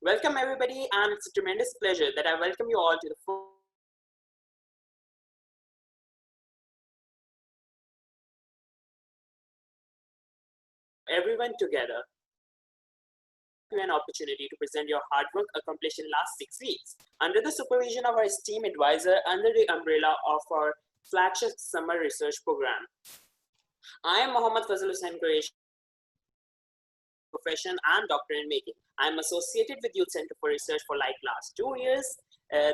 Welcome everybody, and it's a tremendous pleasure that I welcome you all to the everyone together. An opportunity to present your hard work accomplished in last 6 weeks under the supervision of our esteemed advisor under the umbrella of our flagship summer research program. I am Mohammad Fazal Hussain Qureshi, profession and doctor in making. I am associated with Youth Center for Research for like last 2 years.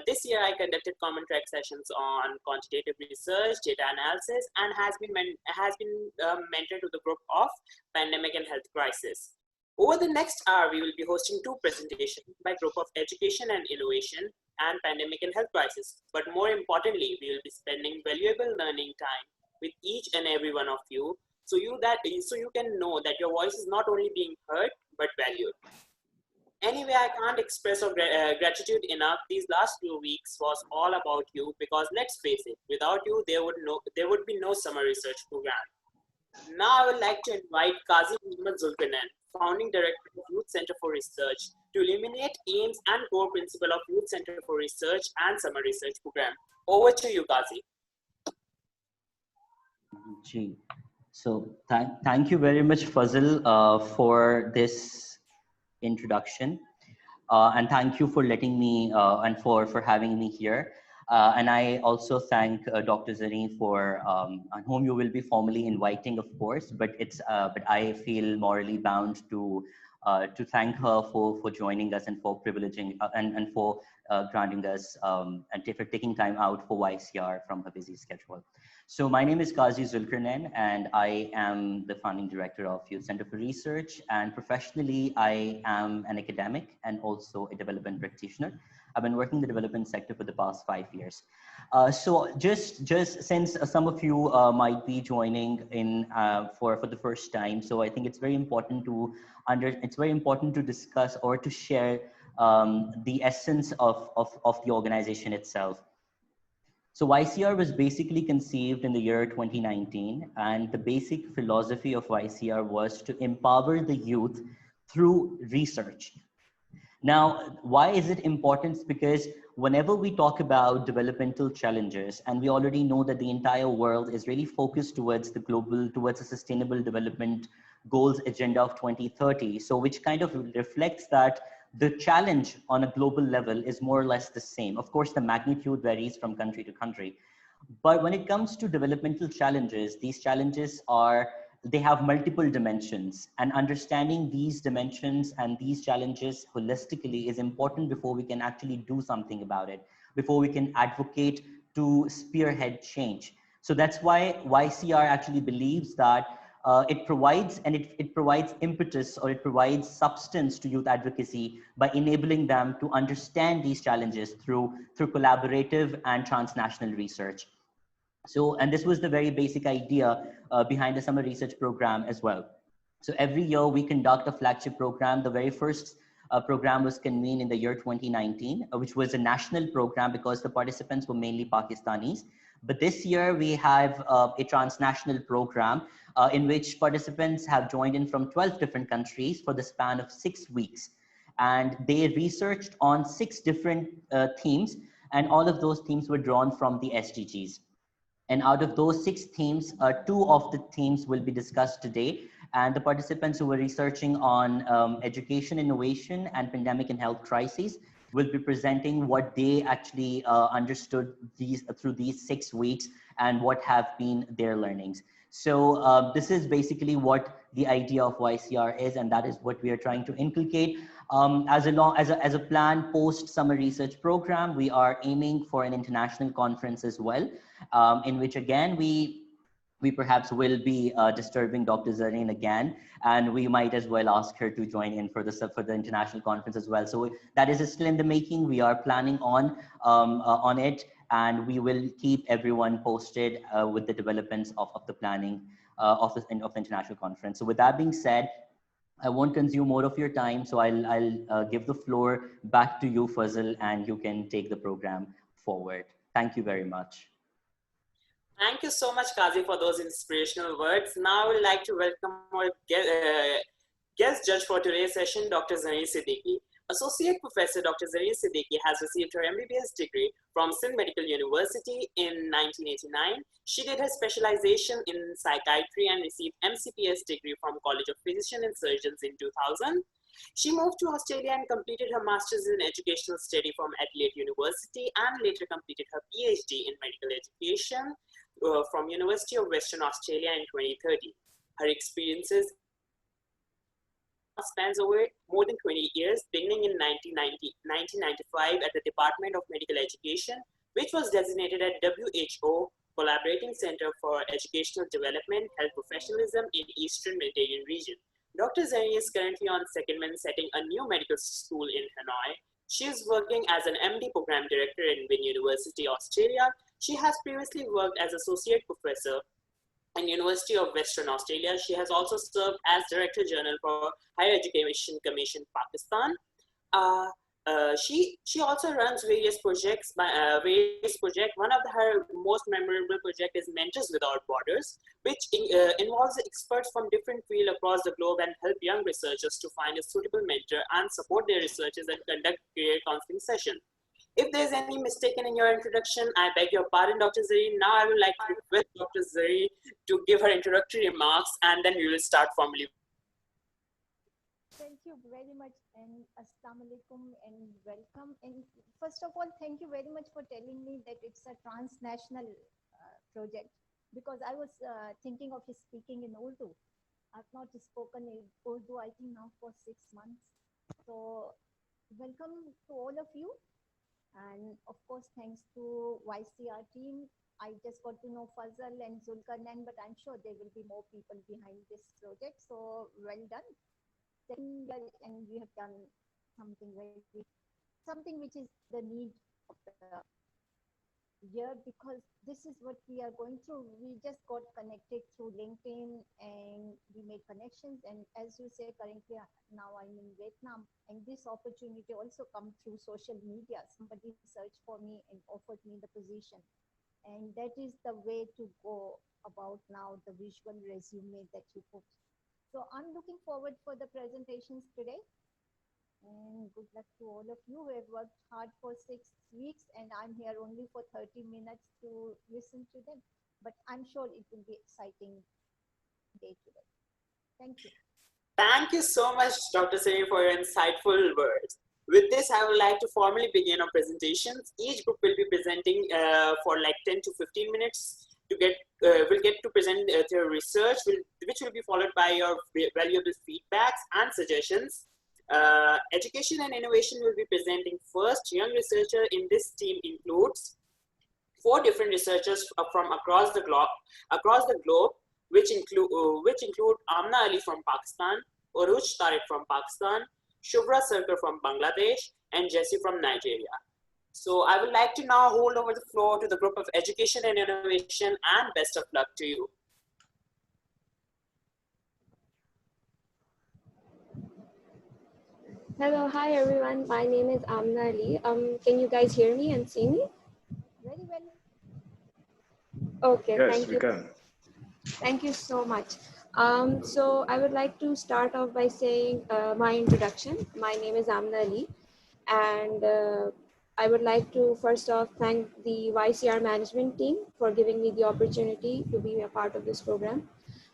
This year I conducted common track sessions on quantitative research, data analysis, and has been mentored to the group of pandemic and health crisis. Over the next hour, we will be hosting 2 presentations by group of education and innovation and pandemic and health crisis. But more importantly, we will be spending valuable learning time with each and every one of you, so you can know that your voice is not only being heard but valued. Anyway, I can't express gratitude enough. These last 2 weeks was all about you, because let's face it, without you, there would be no summer research program. Now I would like to invite Qazi Muhammad Zulkarnain, Founding Director of Youth Center for Research, to illuminate aims and core principle of Youth Center for Research and Summer Research Program. Over to you, Qazi. So thank you very much, Fazil, for this introduction. And thank you for letting me and for having me here. And I also thank Dr. Zarrin for, on whom you will be formally inviting, of course, but I feel morally bound to thank her for joining us and for privileging and for granting us and for taking time out for YCR from her busy schedule. So my name is Qazi Zulkarnain, and I am the founding director of Youth Center for Research, and professionally I am an academic and also a development practitioner. I've been working in the development sector for the past 5 years. So just since some of you might be joining in for the first time, so I think it's very important to discuss or to share the essence of the organization itself. So YCR was basically conceived in the year 2019, and the basic philosophy of YCR was to empower the youth through research. Now, why is it important? Because whenever we talk about developmental challenges, and we already know that the entire world is really focused towards towards a sustainable development goals agenda of 2030. So which kind of reflects that the challenge on a global level is more or less the same. Of course, the magnitude varies from country to country. But when it comes to developmental challenges, these challenges they have multiple dimensions, and understanding these dimensions and these challenges holistically is important before we can actually do something about it, before we can advocate to spearhead change. So that's why YCR actually believes that it provides impetus, or it provides substance to youth advocacy by enabling them to understand these challenges through collaborative and transnational research. So, and this was the very basic idea behind the summer research program as well. So every year we conduct a flagship program. The very first program was convened in the year 2019, which was a national program because the participants were mainly Pakistanis. But this year we have a transnational program in which participants have joined in from 12 different countries for the span of 6 weeks. And they researched on 6 different themes, and all of those themes were drawn from the SDGs. And out of those 6 themes, 2 of the themes will be discussed today. And the participants who were researching on education, innovation, and pandemic and health crises will be presenting what they actually understood through these 6 weeks and what have been their learnings. So this is basically what the idea of YCR is, and that is what we are trying to inculcate. As a planned post-summer research program, we are aiming for an international conference as well, in which again we perhaps will be disturbing Dr. Zarrin again, and we might as well ask her to join in for the international conference as well. So that is still in the making. We are planning on it, and we will keep everyone posted with the developments of the planning of the international conference. So with that being said, I won't consume more of your time, so I'll give the floor back to you, Fazil, and you can take the program forward. Thank you very much. Thank you so much, Qazi, for those inspirational words. Now I would like to welcome our guest judge for today's session, Dr. Zarrin Siddiqui. Associate Professor Dr. Zarrin Siddiqui has received her MBBS degree from Sindh Medical University in 1989. She did her specialization in psychiatry and received MCPS degree from College of Physicians and Surgeons in 2000. She moved to Australia and completed her Master's in Educational Study from Adelaide University and later completed her PhD in Medical Education from University of Western Australia in 2013. Her experiences spans over more than 20 years, beginning in 1995 at the Department of Medical Education, which was designated at WHO Collaborating Center for Educational Development, Health Professionalism in Eastern Mediterranean region. Dr. Zarrin is currently on secondment setting a new medical school in Hanoi. She is working as an MD program director in Vin University Australia. She has previously worked as associate professor and University of Western Australia. She has also served as Director General for Higher Education Commission Pakistan. She also runs various projects. One of her most memorable project is Mentors Without Borders, which involves experts from different fields across the globe and help young researchers to find a suitable mentor and support their researchers and conduct career counseling sessions. If there's any mistaken in your introduction, I beg your pardon, Dr. Zarrin. Now I would like to request Dr. Zarrin to give her introductory remarks, and then we will start formally. Thank you very much, and Assalamu alaikum and welcome. And first of all, thank you very much for telling me that it's a transnational project, because I was thinking of speaking in Urdu. I've not spoken in Urdu, I think now for 6 months. So welcome to all of you. And of course, thanks to YCR team. I just got to know Fazal and Zulkarnain, but I'm sure there will be more people behind this project. So well done. And we have done something which is the need of the year, because this is what we are going through. We just got connected through LinkedIn and we made connections. And as you say, currently now I'm in Vietnam, and this opportunity also come through social media. Somebody searched for me and offered me the position. And that is the way to go about now, the visual resume that you put. So I'm looking forward for the presentations today. And good luck to all of you who have worked hard for 6 weeks, and I'm here only for 30 minutes to listen to them. But I'm sure it will be exciting day today. Thank you. Thank you so much, Dr. Zarrin, for your insightful words. With this, I would like to formally begin our presentations. Each group will be presenting for like 10 to 15 minutes. Will get to present their research, which will be followed by your valuable feedbacks and suggestions. Education and innovation will be presenting first. Young researcher in this team includes 4 different researchers from across the globe, which include Amna Ali from Pakistan, Uruj Tariq from Pakistan, Shubhra Sarkar from Bangladesh, and Jessie from Nigeria. So I would like to now hold over the floor to the group of education and innovation, and best of luck to you. Hello, hi everyone. My name is Amna Ali. Can you guys hear me and see me? Very well. Okay, yes, thank you. We can. Thank you so much. So I would like to start off by saying my introduction. My name is Amna Ali, and I would like to first off thank the YCR management team for giving me the opportunity to be a part of this program.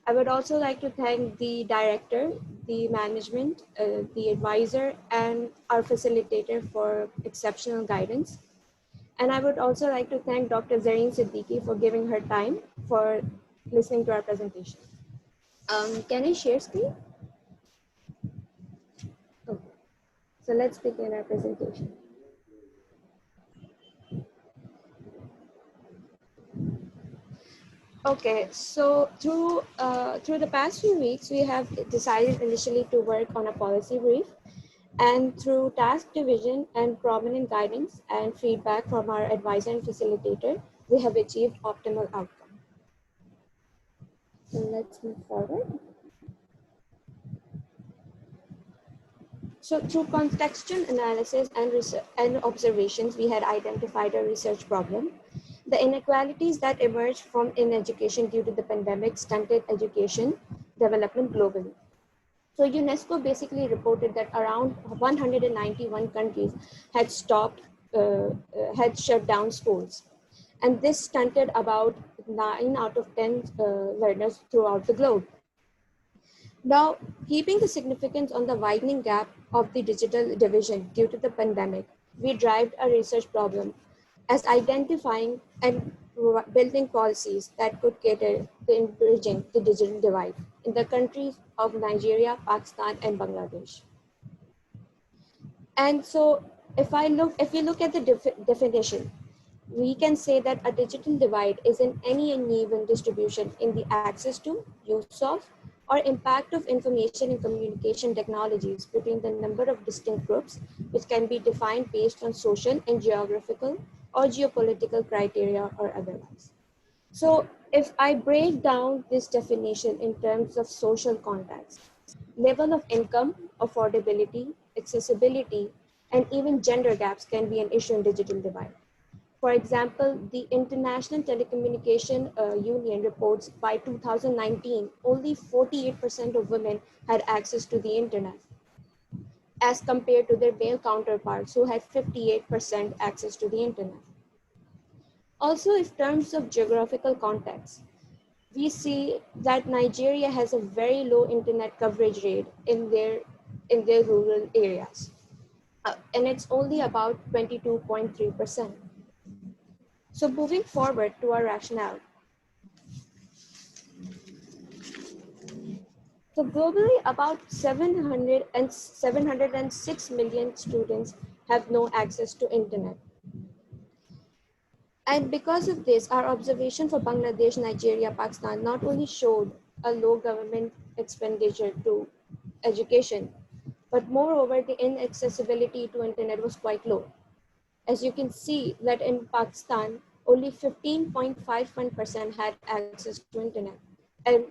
I would also like to thank the director, the management, the advisor, and our facilitator for exceptional guidance. And I would also like to thank Dr. Zarrin Siddiqui for giving her time for listening to our presentation. Can I share screen? Okay. So let's begin our presentation. Okay, so through the past few weeks, we have decided initially to work on a policy brief, and through task division and prominent guidance and feedback from our advisor and facilitator, we have achieved optimal outcome. So let's move forward. So through contextual analysis and observations, we had identified a research problem. The inequalities that emerged in education due to the pandemic stunted education development globally. So UNESCO basically reported that around 191 countries had had shut down schools. And this stunted about 9 out of 10 learners throughout the globe. Now, keeping the significance on the widening gap of the digital division due to the pandemic, we derived a research problem as identifying and building policies that could cater to bridging the digital divide in the countries of Nigeria, Pakistan, and Bangladesh. And so, if we look at the definition, we can say that a digital divide is an any uneven distribution in the access to, use of, or impact of information and communication technologies between the number of distinct groups, which can be defined based on social and geographical or geopolitical criteria or otherwise. So if I break down this definition in terms of social context, level of income, affordability, accessibility, and even gender gaps can be an issue in digital divide. For example, the International Telecommunication Union reports by 2019, only 48% of women had access to the internet, as compared to their male counterparts who had 58% access to the internet. Also, in terms of geographical context, we see that Nigeria has a very low internet coverage rate in their rural areas, and it's only about 22.3%. So moving forward to our rationale. So globally, about 706 million students have no access to internet. And because of this, our observation for Bangladesh, Nigeria, Pakistan not only showed a low government expenditure to education, but moreover, the inaccessibility to internet was quite low. As you can see that in Pakistan, only 15.51% had access to internet. And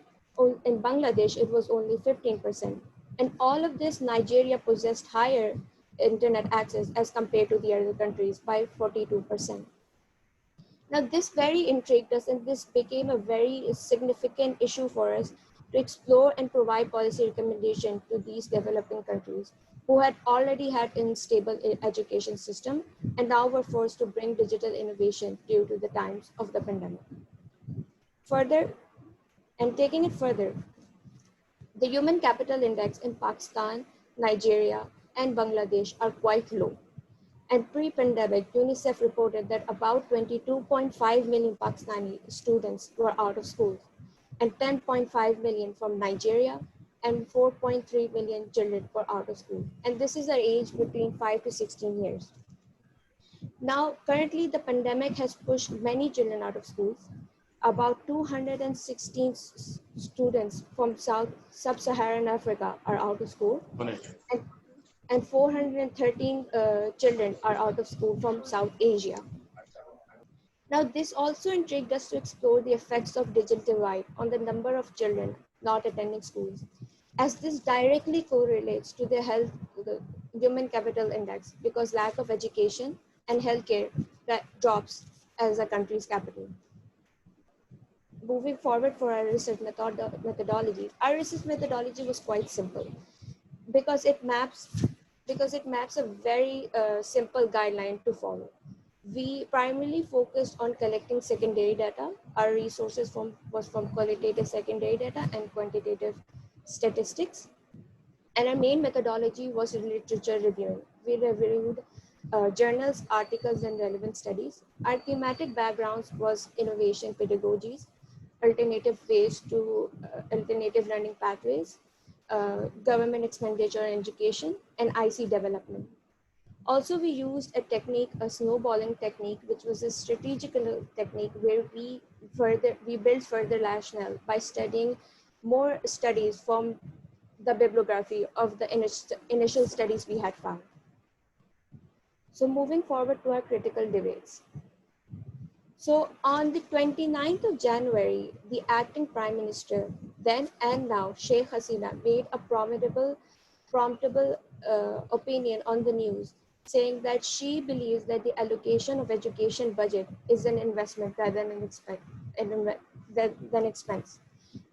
in Bangladesh, it was only 15%. And all of this, Nigeria possessed higher internet access as compared to the other countries by 42%. Now, this very intrigued us, and this became a very significant issue for us to explore and provide policy recommendation to these developing countries who had already had unstable education system and now were forced to bring digital innovation due to the times of the pandemic. Further, and taking it further, the human capital index in Pakistan, Nigeria, and Bangladesh are quite low. And pre-pandemic, UNICEF reported that about 22.5 million Pakistani students were out of school, and 10.5 million from Nigeria, and 4.3 million children were out of school. And this is their age between 5 to 16 years. Now, currently, the pandemic has pushed many children out of schools. About 216 students from sub-Saharan Africa are out of school, and 413 children are out of school from South Asia. Now, this also intrigued us to explore the effects of digital divide on the number of children not attending schools, as this directly correlates to the human capital index, because lack of education and healthcare drops as a country's capital. Moving forward for our research methodology, our research methodology was quite simple because it maps a very simple guideline to follow. We primarily focused on collecting secondary data. Our resources was from qualitative secondary data and quantitative statistics. And our main methodology was literature reviewing. We reviewed journals, articles, and relevant studies. Our thematic backgrounds was innovation pedagogies, alternative ways to alternative learning pathways, government expenditure on education, and IC development. Also, we used a technique, a snowballing technique, which was a strategical technique where we built further rationale by studying more studies from the bibliography of the initial studies we had found. So moving forward to our critical debates. So on the 29th of January, the acting Prime Minister, then and now, Sheikh Hasina, made a promptable opinion on the news, saying that she believes that the allocation of education budget is an investment rather than an expense.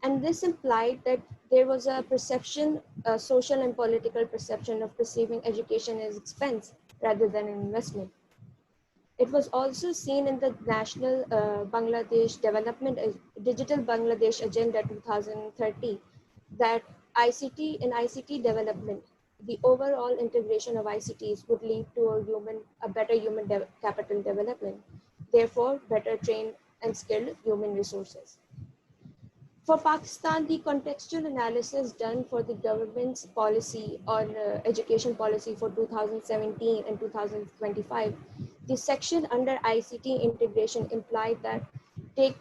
And this implied that there was a perception, a social and political perception of perceiving education as expense rather than an investment. It was also seen in the National Bangladesh Development Digital Bangladesh Agenda 2030 that ICT development, the overall integration of ICTs would lead to a better human capital development, therefore better trained and skilled human resources. For Pakistan, the contextual analysis done for the government's policy on education policy for 2017 and 2025, the section under ICT integration implied that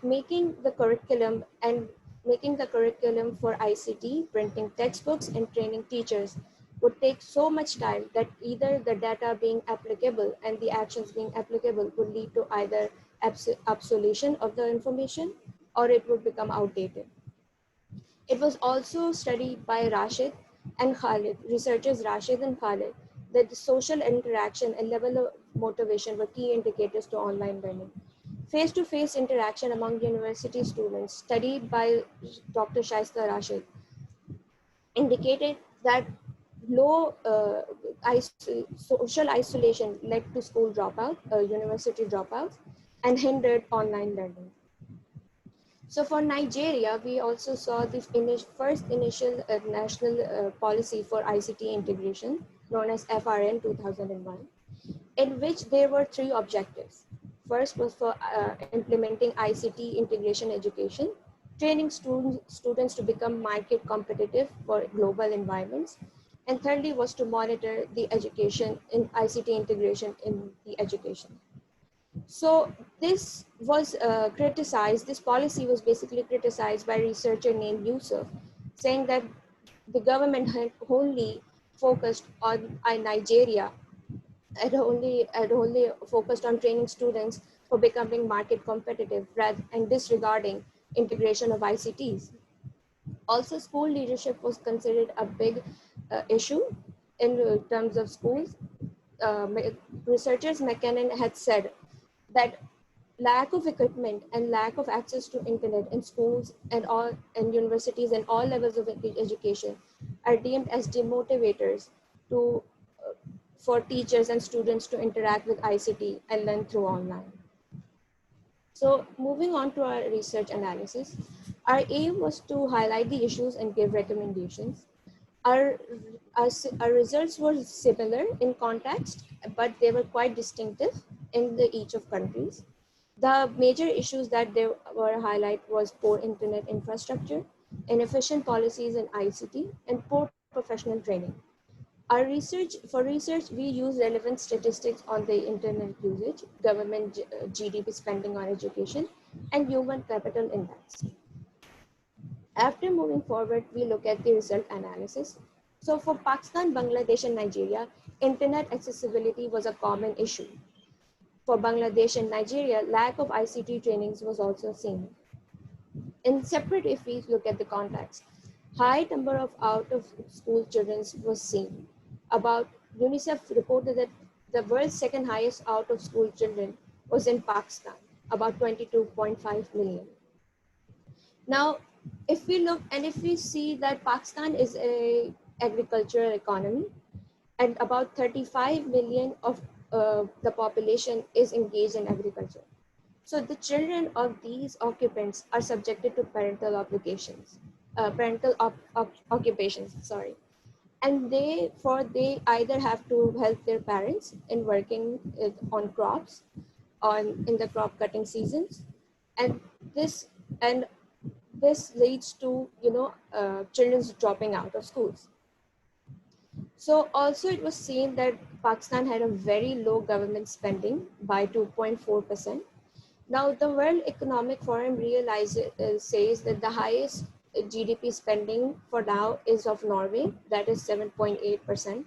making the curriculum for ICT, printing textbooks and training teachers would take so much time that either the data being applicable and the actions being applicable would lead to either obsolescence of the information or it would become outdated. It was also studied by Rashid and Khalid, researchers Rashid and Khalid, that the social interaction and level of motivation were key indicators to online learning. Face-to-face interaction among university students studied by Dr. Shaista Rashid indicated that low social isolation led to school dropout, university dropouts, and hindered online learning. So for Nigeria, we also saw the first initial national policy for ICT integration, known as FRN 2001, in which there were three objectives. First was for implementing ICT integration education, training students to become market competitive for global environments. And thirdly was to monitor the education in ICT integration in the education. So this was criticized, this policy was basically criticized by a researcher named Yusuf, saying that the government had only focused on Nigeria, had only focused on training students for becoming market competitive rather and disregarding integration of ICTs. Also, school leadership was considered a big issue in terms of schools. Researchers McKinnon had said that lack of equipment and lack of access to internet in schools and universities and all levels of education are deemed as demotivators for teachers and students to interact with ICT and learn through online. So moving on to our research analysis, our aim was to highlight the issues and give recommendations. Our results were similar in context, but they were quite distinctive in each of countries. The major issues that they were highlighted was poor internet infrastructure, inefficient policies in ICT, and poor professional training. For research, we use relevant statistics on the internet usage, government GDP spending on education, and human capital index. After moving forward, we look at the result analysis. So for Pakistan, Bangladesh, and Nigeria, internet accessibility was a common issue. For Bangladesh and Nigeria, lack of ICT trainings was also seen. In separate, if we look at the context, high number of out-of-school children was seen. UNICEF reported that the world's second highest out-of-school children was in Pakistan, about 22.5 million. Now, if we look and if we see that Pakistan is a agricultural economy and about 35 million of the population is engaged in agriculture. So the children of these occupants are subjected to parental occupations, and they either have to help their parents in working on crops, in the crop cutting seasons, and this leads to children's dropping out of schools. So also it was seen that Pakistan had a very low government spending by 2.4%. Now the World Economic Forum says that the highest GDP spending for now is of Norway, that is 7.8%.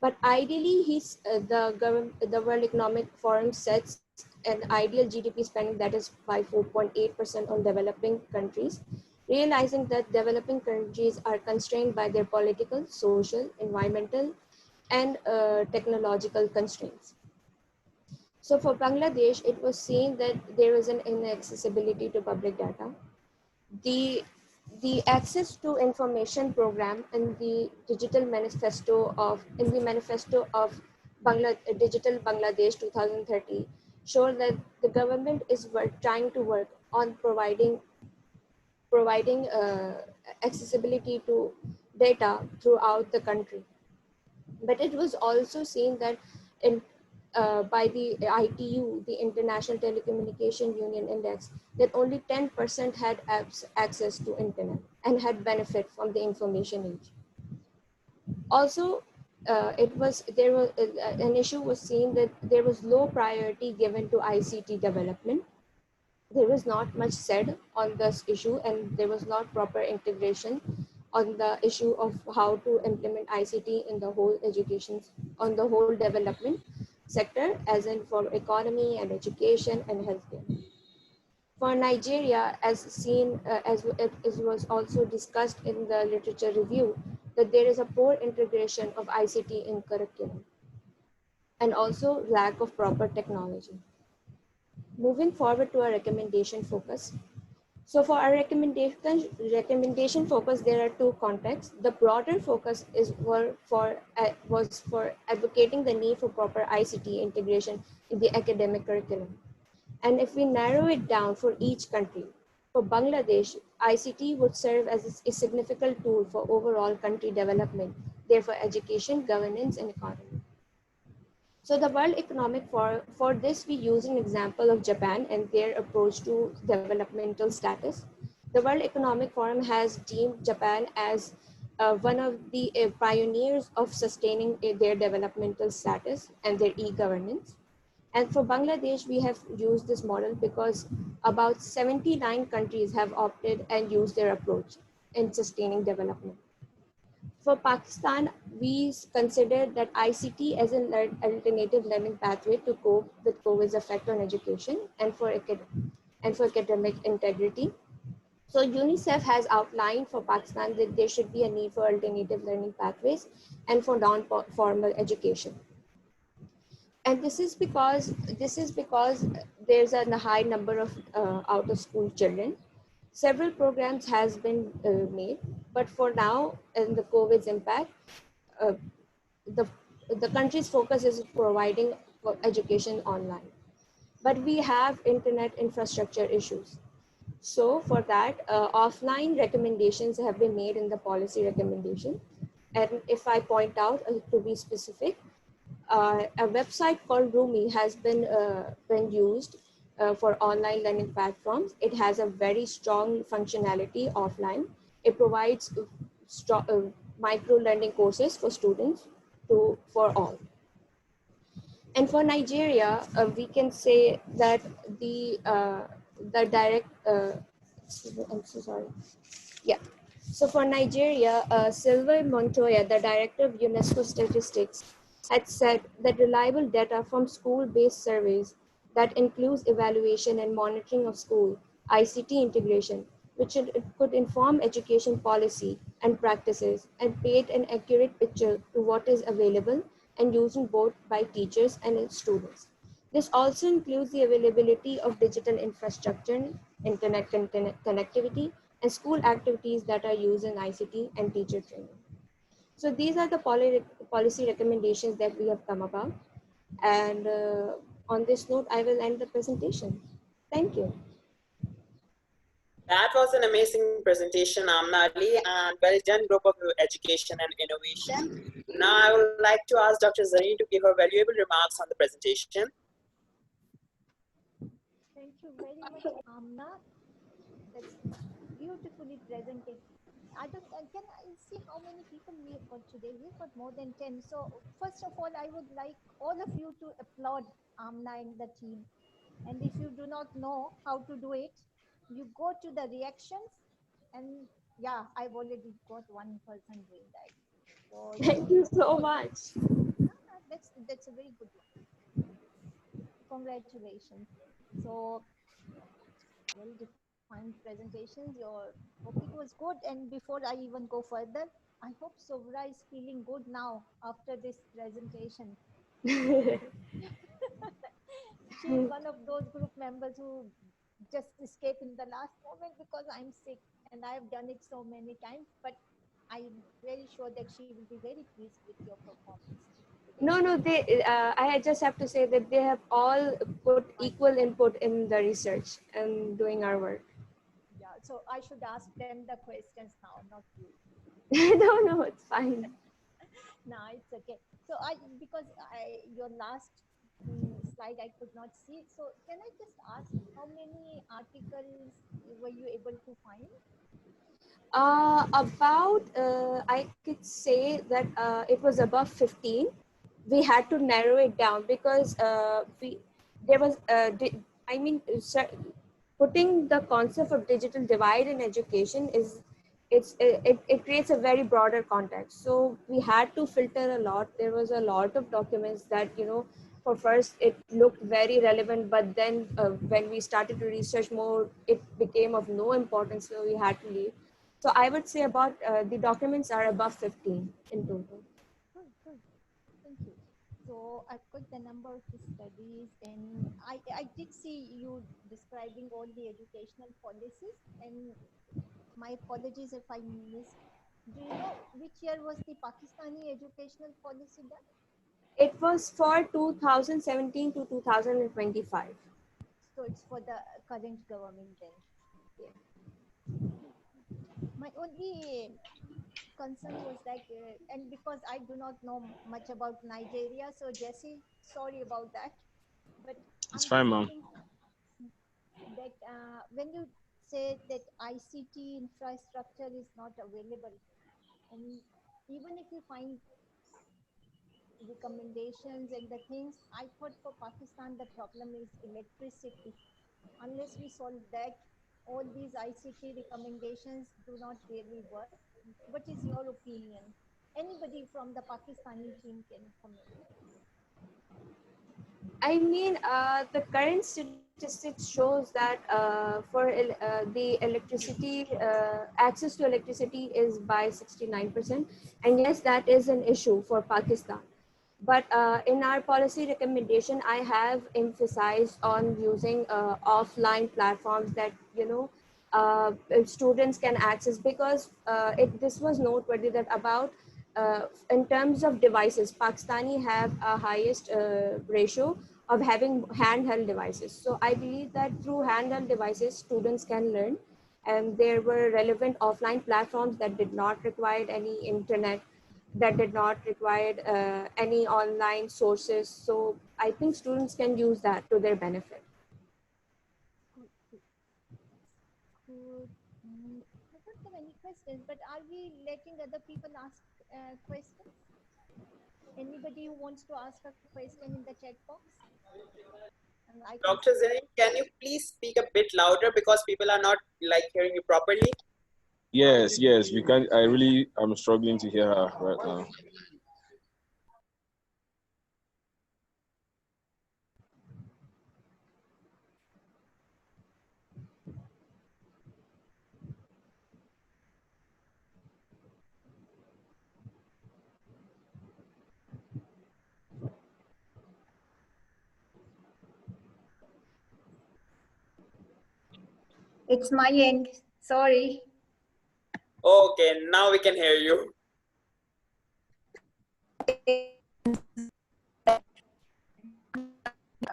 But ideally, the World Economic Forum sets an ideal GDP spending that is by 4.8% on developing countries, realizing that developing countries are constrained by their political, social, environmental, and technological constraints. So for Bangladesh, it was seen that there is an inaccessibility to public data. The the access to information program in the manifesto of Digital Bangladesh 2030 show that the government is trying to work on providing accessibility to data throughout the country. But it was also seen that in by the ITU, the International Telecommunication Union Index, that only 10% had access to internet and had benefit from the information age. Also, an issue was seen that there was low priority given to ICT development. There was not much said on this issue, and there was not proper integration on the issue of how to implement ICT in the whole on the whole development sector, as in for economy and education and healthcare. For Nigeria, as seen, as it was also discussed in the literature review, that there is a poor integration of ICT in curriculum and also lack of proper technology. Moving forward to our recommendation focus. So for our recommendation focus, there are two contexts. The broader focus was for advocating the need for proper ICT integration in the academic curriculum. And if we narrow it down for each country, for Bangladesh, ICT would serve as a significant tool for overall country development, therefore education, governance, and economy. So the World Economic Forum, for this we use an example of Japan and their approach to developmental status. The World Economic Forum has deemed Japan as one of the pioneers of sustaining their developmental status and their e-governance. And for Bangladesh, we have used this model because about 79 countries have opted and used their approach in sustaining development. For Pakistan, we consider that ICT as an alternative learning pathway to cope with COVID's effect on education and for academic integrity. So UNICEF has outlined for Pakistan that there should be a need for alternative learning pathways and for non-formal education. And this is because there's a high number of out-of-school children. Several programs has been made, but for now, in the COVID's impact, uh, the country's focus is providing education online. But we have internet infrastructure issues. So for that, offline recommendations have been made in the policy recommendation. And if I point out, to be specific, a website called Rumi has been used for online learning platforms. It has a very strong functionality offline. It provides micro learning courses for students for all. And for Nigeria, we can say that the direct, I'm so sorry. Yeah. So for Nigeria, Silver Montoya, the director of UNESCO Statistics, had said that reliable data from school-based surveys that includes evaluation and monitoring of school, ICT integration, which could inform education policy and practices and paint an accurate picture to what is available and used both by teachers and students. This also includes the availability of digital infrastructure, internet connectivity, and school activities that are used in ICT and teacher training. So these are the policy recommendations that we have come about. And on this note, I will end the presentation. Thank you. That was an amazing presentation, Amna Ali, and well done, Group of Education and Innovation. Now I would like to ask Dr. Zarrin to give her valuable remarks on the presentation. Thank you very much, Amna. That's beautifully presented. Can I see how many people we have got today? We've got more than 10. So first of all, I would like all of you to applaud Amna and the team. And if you do not know how to do it, you go to the reactions and yeah, I've already got one person doing that. So Thank you so much. That's a very good one. Congratulations. So well-defined presentations. Your topic was good. And before I even go further, I hope Sobra is feeling good now after this presentation. She's one of those group members who just escape in the last moment because I'm sick. and I've done it so many times, but I'm very sure that she will be very pleased with your performance today. No, no, I just have to say that they have all put equal input in the research and doing our work. Yeah, so I should ask them the questions now, not you. No, no, it's fine. No, it's okay. So because your last slide I could not see. So can I just ask how many articles were you able to find? I could say that it was above 15. We had to narrow it down because there was, I mean, putting the concept of digital divide in education it creates a very broader context. So we had to filter a lot. There was a lot of documents that, for first it looked very relevant, but then when we started to research more, it became of no importance, so we had to leave. So I would say about the documents are above 15 in total. Good, good. Thank you. So I've got the number of the studies, and I did see you describing all the educational policies. And my apologies if I missed. Do you know which year was the Pakistani educational policy done? It was for 2017 to 2025. So it's for the current government then. Yeah. My only concern was that, and because I do not know much about Nigeria, so Jesse, sorry about that. But It's I'm fine, just ma'am. thinking that when you say that ICT infrastructure is not available, and even if you find recommendations and the things, I thought for Pakistan the problem is electricity. Unless we solve that, all these ICT recommendations do not really work. What is your opinion? Anybody from the Pakistani team can comment. I mean, the current statistics shows that the electricity access to electricity is by 69%, and yes, that is an issue for Pakistan. But in our policy recommendation, I have emphasized on using offline platforms that students can access, because this was noteworthy that about in terms of devices, Pakistani have a highest ratio of having handheld devices. So I believe that through handheld devices, students can learn, and there were relevant offline platforms that did not require any internet, that did not require any online sources. So I think students can use that to their benefit. Good, good, good. I don't have any questions, but are we letting other people ask questions? Anybody who wants to ask a question in the chat box? And I can Dr. Zarrin, can you please speak a bit louder because people are not like hearing you properly? Yes, yes, we can. I really am struggling to hear her right now. It's my end. Sorry. Okay, now we can hear you.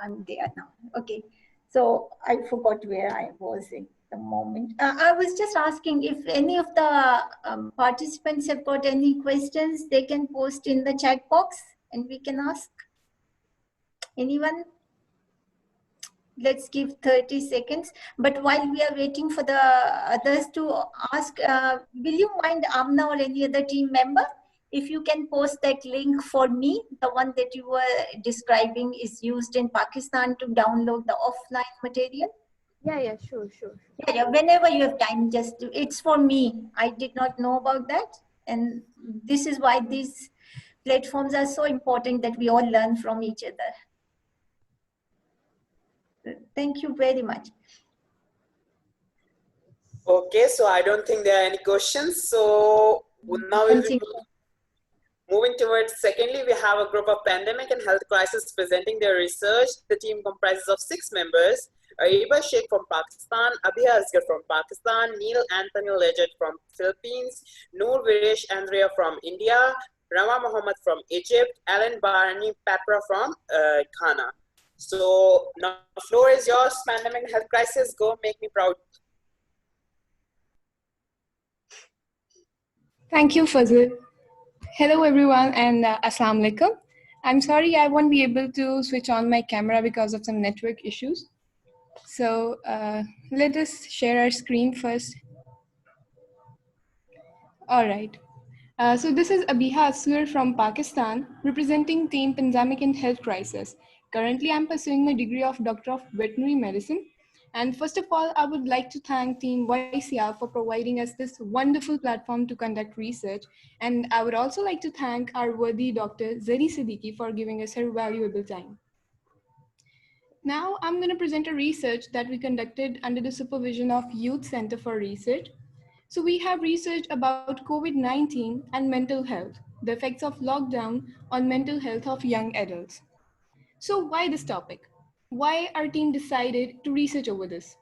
I'm there now. Okay. So I forgot where I was at the moment. I was just asking if any of the participants have got any questions, they can post in the chat box and we can ask. Anyone? Let's give 30 seconds. But while we are waiting for the others to ask, will you mind, Amna or any other team member, if you can post that link for me, the one that you were describing is used in Pakistan to download the offline material? Yeah, sure. Yeah, whenever you have time, it's for me. I did not know about that. And this is why these platforms are so important, that we all learn from each other. Thank you very much. Okay, so I don't think there are any questions. So now we'll be moving towards, secondly, we have a group of pandemic and health crisis presenting their research. The team comprises of 6 members. Ariba Sheikh from Pakistan, Abhiya Asghar from Pakistan, Neil Anthony Legend from Philippines, Noor Viresh Andrea from India, Rama Mohammed from Egypt, Alan Barani Patra from Ghana. So now the floor is yours. Pandemic health crisis. Go make me proud. Thank you, Fazil. Hello, everyone, and Assalamu alaikum. I'm sorry I won't be able to switch on my camera because of some network issues. So let us share our screen first. All right. So this is Abiha Asghar from Pakistan, representing Team Pandemic and Health Crisis. Currently, I'm pursuing my degree of Doctor of Veterinary Medicine. And first of all, I would like to thank Team YCR for providing us this wonderful platform to conduct research. And I would also like to thank our worthy Dr. Zarrin Siddiqui for giving us her valuable time. Now, I'm going to present a research that we conducted under the supervision of Youth Center for Research. So we have researched about COVID-19 and mental health, the effects of lockdown on mental health of young adults. So why this topic? Why our team decided to research over this?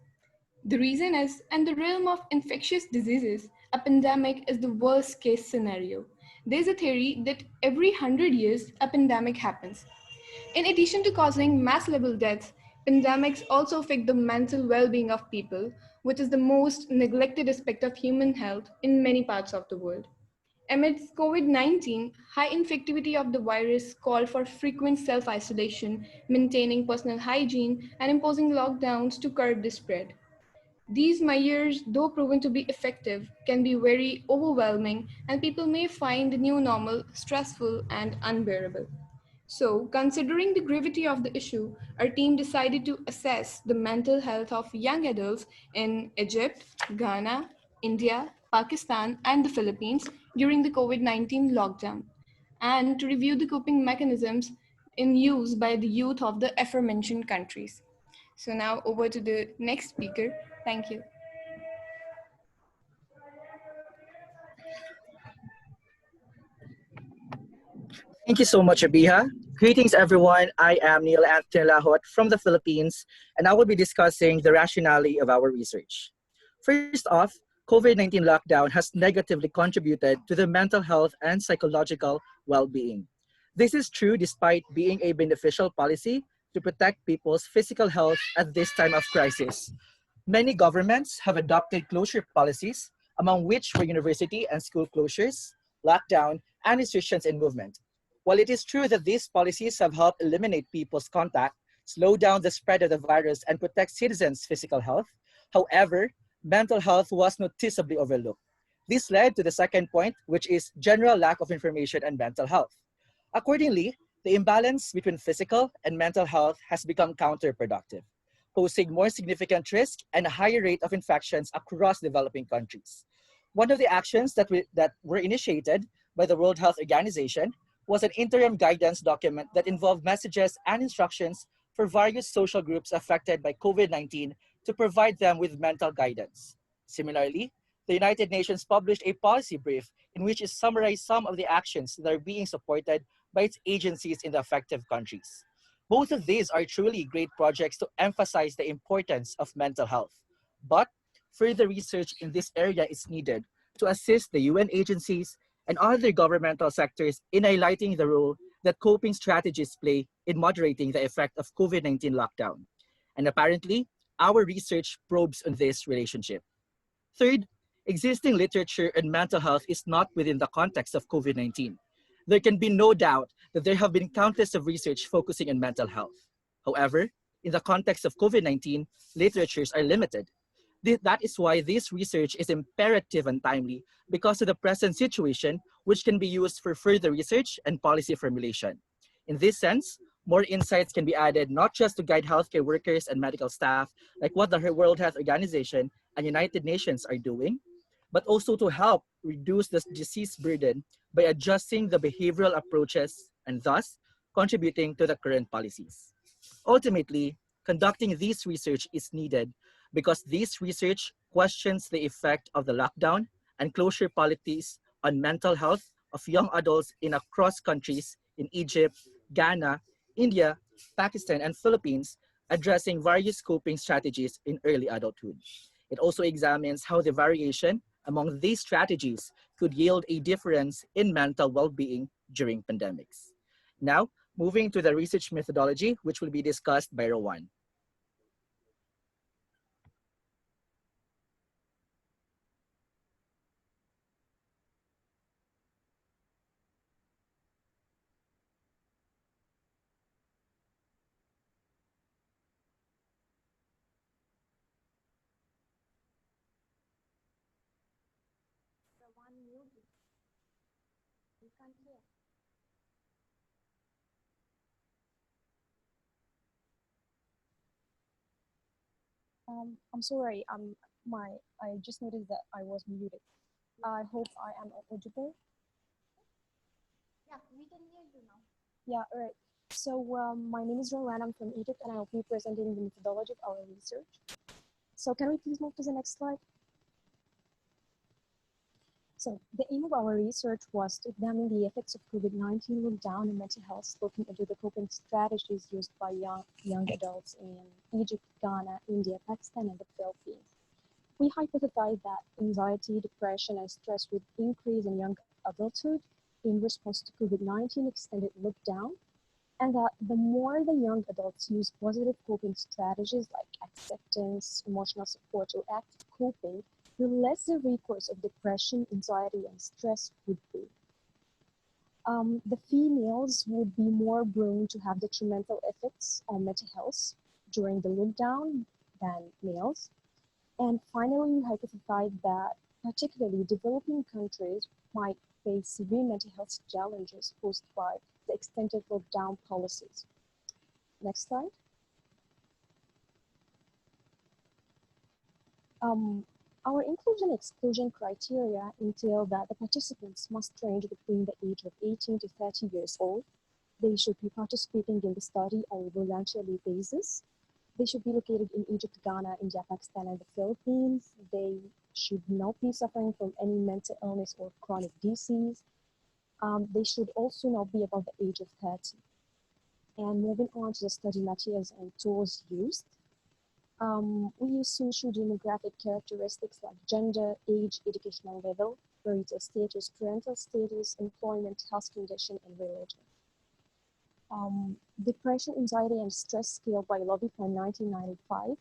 The reason is, in the realm of infectious diseases, a pandemic is the worst case scenario. There's a theory that every 100 years, a pandemic happens. In addition to causing mass level deaths, pandemics also affect the mental well-being of people, which is the most neglected aspect of human health in many parts of the world. Amidst COVID-19, high infectivity of the virus called for frequent self-isolation, maintaining personal hygiene, and imposing lockdowns to curb the spread. These measures, though proven to be effective, can be very overwhelming, and people may find the new normal stressful and unbearable. So, considering the gravity of the issue, our team decided to assess the mental health of young adults in Egypt, Ghana, India, Pakistan, and the Philippines during the COVID-19 lockdown, and to review the coping mechanisms in use by the youth of the aforementioned countries. So now over to the next speaker. Thank you. Thank you so much, Abiha. Greetings, everyone. I am Neil Anthony Lahot from the Philippines, and I will be discussing the rationale of our research. First off, COVID-19 lockdown has negatively contributed to the mental health and psychological well-being. This is true despite being a beneficial policy to protect people's physical health at this time of crisis. Many governments have adopted closure policies, among which were university and school closures, lockdown, and restrictions in movement. While it is true that these policies have helped eliminate people's contact, slow down the spread of the virus, and protect citizens' physical health, however, mental health was noticeably overlooked. This led to the second point, which is general lack of information on mental health. Accordingly, the imbalance between physical and mental health has become counterproductive, posing more significant risk and a higher rate of infections across developing countries. One of the actions that were initiated by the World Health Organization was an interim guidance document that involved messages and instructions for various social groups affected by COVID-19 to provide them with mental guidance. Similarly, the United Nations published a policy brief in which it summarized some of the actions that are being supported by its agencies in the affected countries. Both of these are truly great projects to emphasize the importance of mental health. But further research in this area is needed to assist the UN agencies and other governmental sectors in highlighting the role that coping strategies play in moderating the effect of COVID-19 lockdown. And apparently, our research probes on this relationship. Third, existing literature on mental health is not within the context of COVID-19. There can be no doubt that there have been countless of research focusing on mental health. However, in the context of COVID-19, literatures are limited. That is why this research is imperative and timely because of the present situation, which can be used for further research and policy formulation. In this sense, more insights can be added not just to guide healthcare workers and medical staff, like what the World Health Organization and United Nations are doing, but also to help reduce the disease burden by adjusting the behavioral approaches and thus contributing to the current policies. Ultimately, conducting this research is needed because this research questions the effect of the lockdown and closure policies on mental health of young adults in across countries in Egypt, Ghana, India, Pakistan, and Philippines, addressing various coping strategies in early adulthood. It also examines how the variation among these strategies could yield a difference in mental well-being during pandemics. Now, moving to the research methodology, which will be discussed by Rowan. One mute. You can't hear. I'm sorry. I just noticed that I was muted. I hope I am audible. Yeah, we can hear you now. Yeah, all right. So my name is Rowan. I'm from Egypt, and I'll be presenting the methodology of our research. So can we please move to the next slide? So the aim of our research was to examine the effects of COVID-19 lockdown and mental health, looking into the coping strategies used by young adults in Egypt, Ghana, India, Pakistan, and the Philippines. We hypothesized that anxiety, depression, and stress would increase in young adulthood in response to COVID-19 extended lockdown, and that the more the young adults use positive coping strategies like acceptance, emotional support, or active coping, the less the recourse of depression, anxiety, and stress would be. The females would be more prone to have detrimental effects on mental health during the lockdown than males. And finally, we hypothesized that particularly developing countries might face severe mental health challenges posed by the extended lockdown policies. Next slide. Our inclusion-exclusion criteria entail that the participants must range between the age of 18 to 30 years old. They should be participating in the study on a voluntary basis. They should be located in Egypt, Ghana, India, Pakistan, and the Philippines. They should not be suffering from any mental illness or chronic disease. They should also not be above the age of 30. And moving on to the study materials and tools used. We use social demographic characteristics like gender, age, educational level, marital status, parental status, employment, health condition, and religion. Depression, anxiety, and stress scale by Lovie from 1995,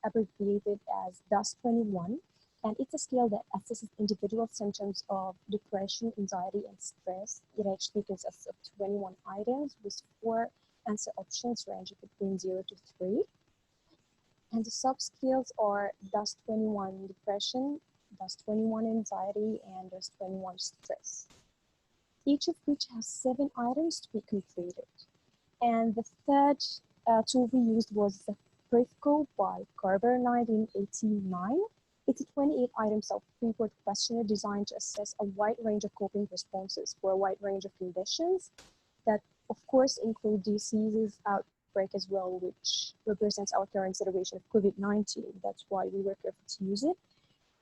abbreviated as DAS-21, and it's a scale that assesses individual symptoms of depression, anxiety, and stress. It actually consists of 21 items with 4 answer options ranging between 0 to 3. And the subscales are DAS-21 depression, DAS-21 anxiety, and DAS-21 stress, each of which has 7 items to be completed. And the third tool we used was the Prifco by Carver 1989. It's a 28-item self-report questionnaire designed to assess a wide range of coping responses for a wide range of conditions that, of course, include diseases, outbreak as well, which represents our current situation of COVID-19. That's why we were careful to use it.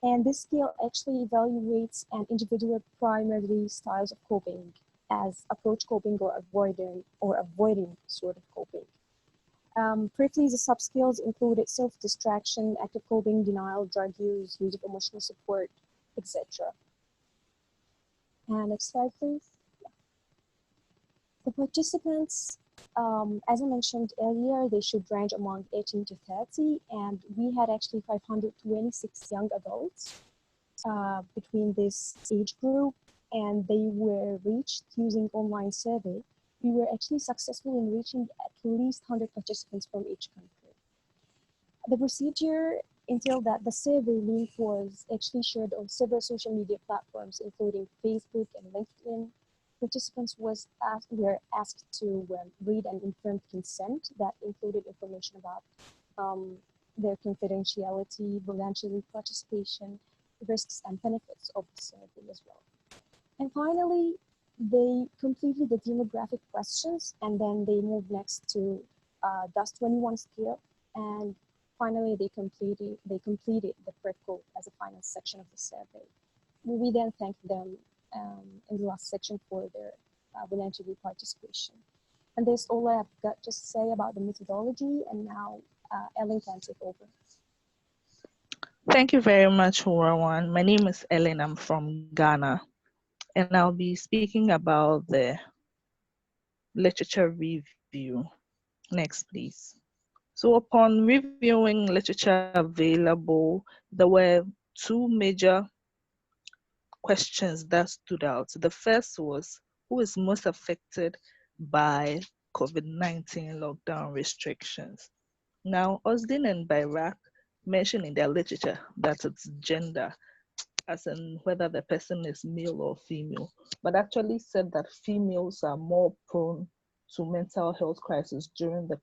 And this scale actually evaluates an individual primary styles of coping as approach coping or avoiding sort of coping. Briefly, the subscales included self-distraction, active coping, denial, drug use, use of emotional support, etc. And next slide, please. The participants, as I mentioned earlier, they should range among 18 to 30, and we had actually 526 young adults between this age group, and they were reached using online survey. We were actually successful in reaching at least 100 participants from each country. The procedure entailed that the survey link was actually shared on several social media platforms, including Facebook and LinkedIn. Participants were asked to read an informed consent that included information about their confidentiality, voluntary participation, risks and benefits of the survey as well. And finally, they completed the demographic questions, and then they moved next to DAS-21 scale, and finally they completed the Prifco as a final section of the survey. We then thanked them in the last section for their voluntary participation. And that's all I have got to say about the methodology. And now Ellen can take over. Thank you very much, Rowan. My name is Ellen. I'm from Ghana, and I'll be speaking about the literature review. Next, please. So upon reviewing literature available, there were two major questions that stood out. The first was, who is most affected by COVID-19 lockdown restrictions? Now, Osdin and Bayrak mention in their literature that it's gender, as in whether the person is male or female, but actually said that females are more prone to mental health crisis during the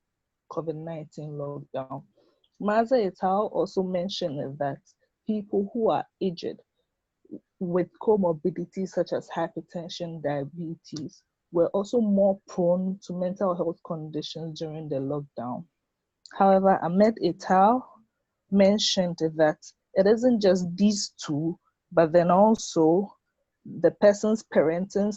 COVID-19 lockdown. Maza et al. Also mentioned that people who are aged with comorbidities such as hypertension, diabetes, were also more prone to mental health conditions during the lockdown. However, Ahmed et al. Mentioned that it isn't just these two, but then also the person's parenting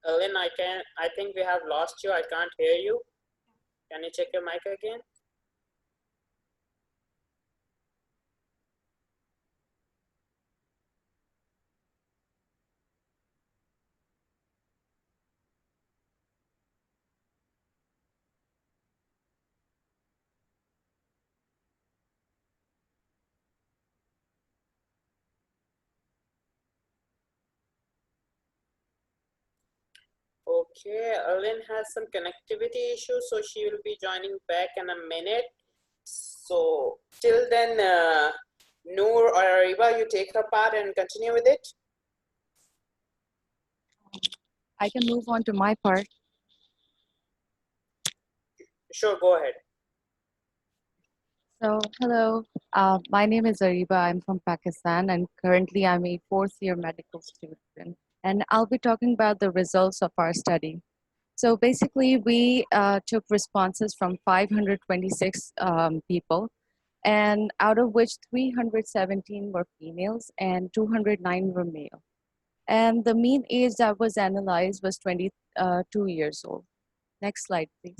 Ellen, I think we have lost you. I can't hear you. Can you check your mic again? Okay, Ellen has some connectivity issues, so she will be joining back in a minute. So till then, Noor or Ariba, you take her part and continue with it. I can move on to my part. Sure, go ahead. So, hello, my name is Ariba. I'm from Pakistan, and currently I'm a fourth-year medical student. And I'll be talking about the results of our study. So basically, we took responses from 526 people, and out of which 317 were females and 209 were male. And the mean age that was analyzed was 22 years old. Next slide, please.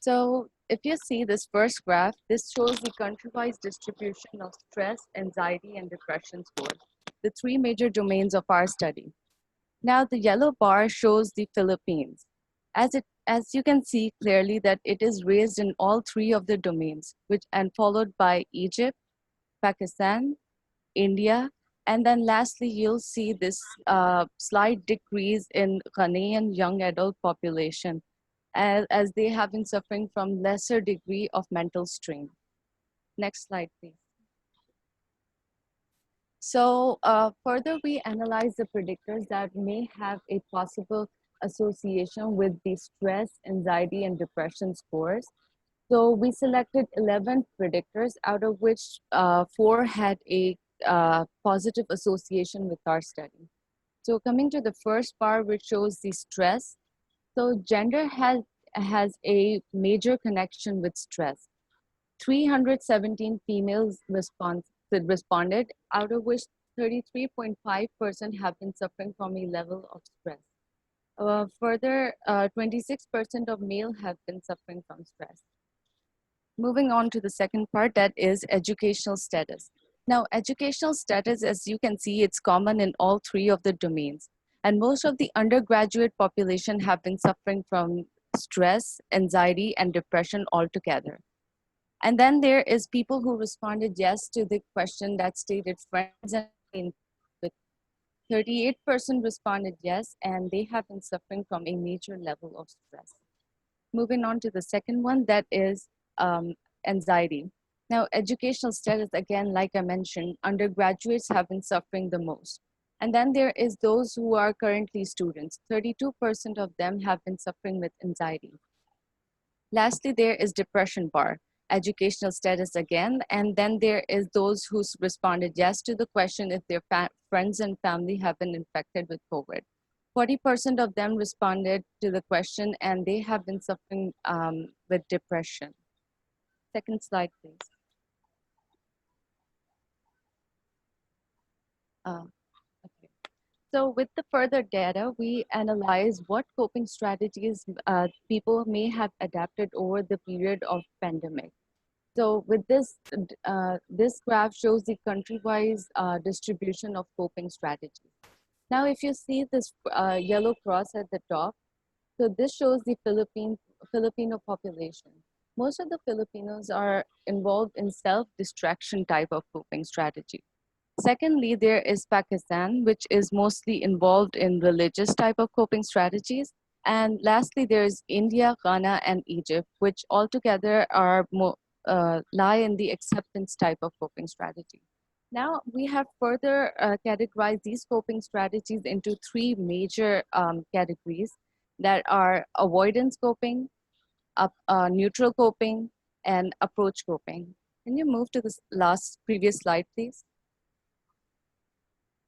So if you see this first graph, this shows the country-wise distribution of stress, anxiety, and depression scores, the three major domains of our study. Now the yellow bar shows the Philippines. As you can see clearly that it is raised in all three of the domains, and followed by Egypt, Pakistan, India, and then lastly, you'll see this slight decrease in Ghanaian young adult population as they have been suffering from lesser degree of mental strain. Next slide, please. So further, we analyze the predictors that may have a possible association with the stress, anxiety, and depression scores. So we selected 11 predictors, out of which 4 had a positive association with our study. So coming to the first bar, which shows the stress. So gender has a major connection with stress. 317 females responded, out of which 33.5% have been suffering from a level of stress. Further, 26% of male have been suffering from stress. Moving on to the second part, that is educational status. Now, educational status, as you can see, it's common in all three of the domains. And most of the undergraduate population have been suffering from stress, anxiety, and depression altogether. And then there is people who responded yes to the question that stated friends and family. 38% responded yes, and they have been suffering from a major level of stress. Moving on to the second one, that is anxiety. Now, educational status, again, like I mentioned, undergraduates have been suffering the most. And then there is those who are currently students. 32% of them have been suffering with anxiety. Lastly, there is depression bar. educational status again. And then there is those who responded yes to the question if their friends and family have been infected with COVID. 40% of them responded to the question and they have been suffering with depression. Second slide, please. Okay. So with the further data, we analyze what coping strategies people may have adapted over the period of pandemic. So with this, this graph shows the country-wise distribution of coping strategies. Now, if you see this yellow cross at the top, so this shows the Filipino population. Most of the Filipinos are involved in self-distraction type of coping strategy. Secondly, there is Pakistan, which is mostly involved in religious type of coping strategies. And lastly, there is India, Ghana, and Egypt, which altogether are lie in the acceptance type of coping strategy. Now, we have further categorized these coping strategies into three major categories that are avoidance coping, neutral coping, and approach coping. Can you move to the previous slide, please?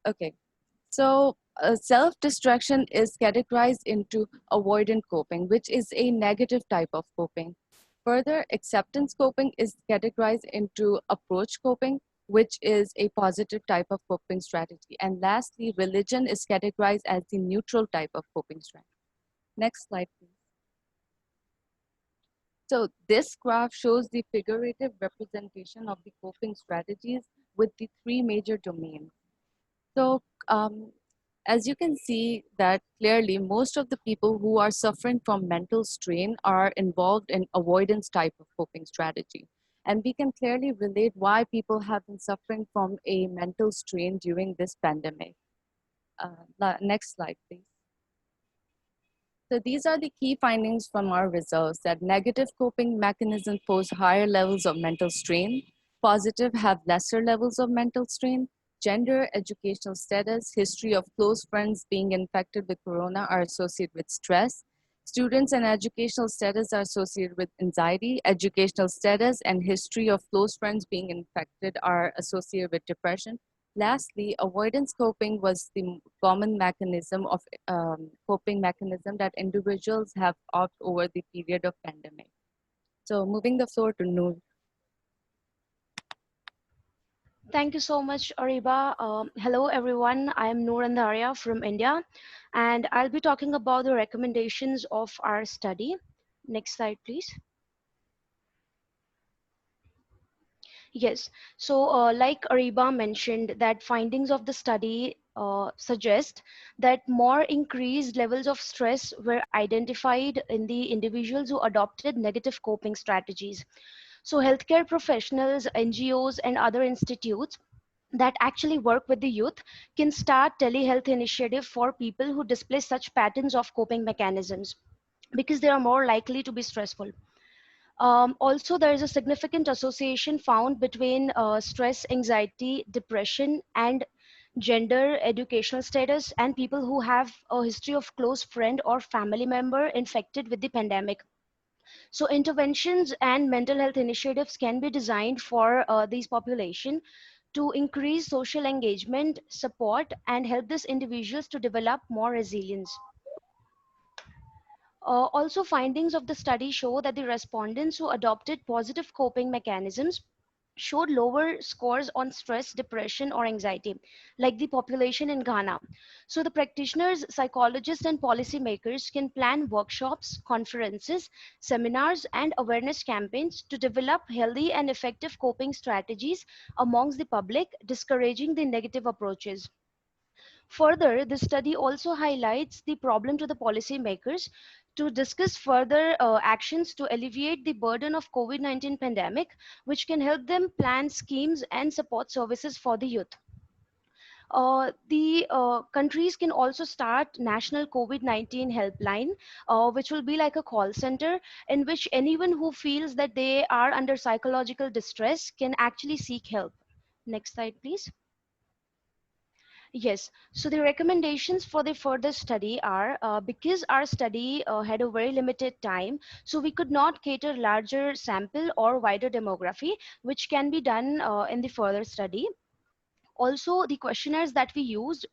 Okay, so self-distraction is categorized into avoidant coping, which is a negative type of coping. Further, acceptance coping is categorized into approach coping, which is a positive type of coping strategy. And lastly, religion is categorized as the neutral type of coping strategy. Next slide, please. So this graph shows the figurative representation of the coping strategies with the three major domains. So as you can see that clearly, most of the people who are suffering from mental strain are involved in avoidance type of coping strategy. And we can clearly relate why people have been suffering from a mental strain during this pandemic. Next slide, please. So these are the key findings from our results, that negative coping mechanisms pose higher levels of mental strain, positive have lesser levels of mental strain, gender, educational status, history of close friends being infected with corona are associated with stress. Students and educational status are associated with anxiety. Educational status and history of close friends being infected are associated with depression. Lastly, avoidance coping was the common mechanism of coping mechanism that individuals have opted over the period of pandemic. So moving the floor to Noor. Thank you so much, Ariba. Hello, everyone. I am Noor Andharia from India, and I'll be talking about the recommendations of our study. Next slide, please. Yes, so like Ariba mentioned, that findings of the study suggest that more increased levels of stress were identified in the individuals who adopted negative coping strategies. So healthcare professionals, NGOs, and other institutes that actually work with the youth can start telehealth initiative for people who display such patterns of coping mechanisms because they are more likely to be stressful. Also, there is a significant association found between stress, anxiety, depression, and gender, educational status, and people who have a history of close friend or family member infected with the pandemic. So interventions and mental health initiatives can be designed for these population to increase social engagement, support, and help these individuals to develop more resilience. Also, findings of the study show that the respondents who adopted positive coping mechanisms showed lower scores on stress, depression, or anxiety, like the population in Ghana. So the practitioners, psychologists, and policymakers can plan workshops, conferences, seminars, and awareness campaigns to develop healthy and effective coping strategies amongst the public, discouraging the negative approaches. Further, the study also highlights the problem to the policymakers to discuss further actions to alleviate the burden of COVID-19 pandemic, which can help them plan schemes and support services for the youth. The countries can also start national COVID-19 helpline, which will be like a call center in which anyone who feels that they are under psychological distress can actually seek help. Next slide, please. Yes, so the recommendations for the further study are because our study had a very limited time, so we could not cater larger sample or wider demography, which can be done in the further study. Also, the questionnaires that we used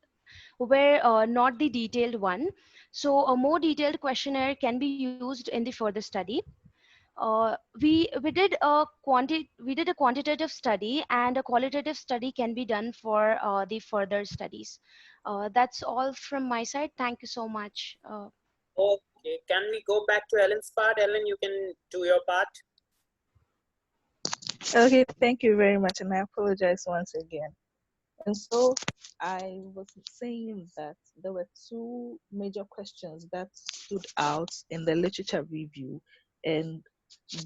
were not the detailed one, so a more detailed questionnaire can be used in the further study. We did a quantitative study, and a qualitative study can be done for the further studies. That's all from my side. Thank you so much. Okay, can we go back to Ellen's part? Ellen, you can do your part. Okay, thank you very much, and I apologize once again. And so I was saying that there were two major questions that stood out in the literature review, and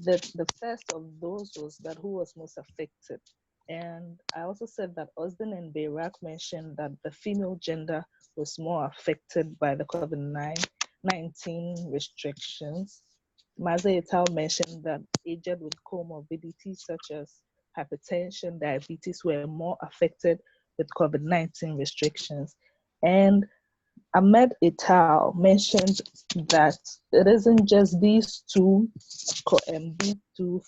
the first of those was that who was most affected. And I also said that Osden and Bayrak mentioned that the female gender was more affected by the COVID-19 restrictions. Maza et al. Mentioned that aged with comorbidities such as hypertension, diabetes were more affected with COVID-19 restrictions. And Ahmed et al. Mentioned that it isn't just these two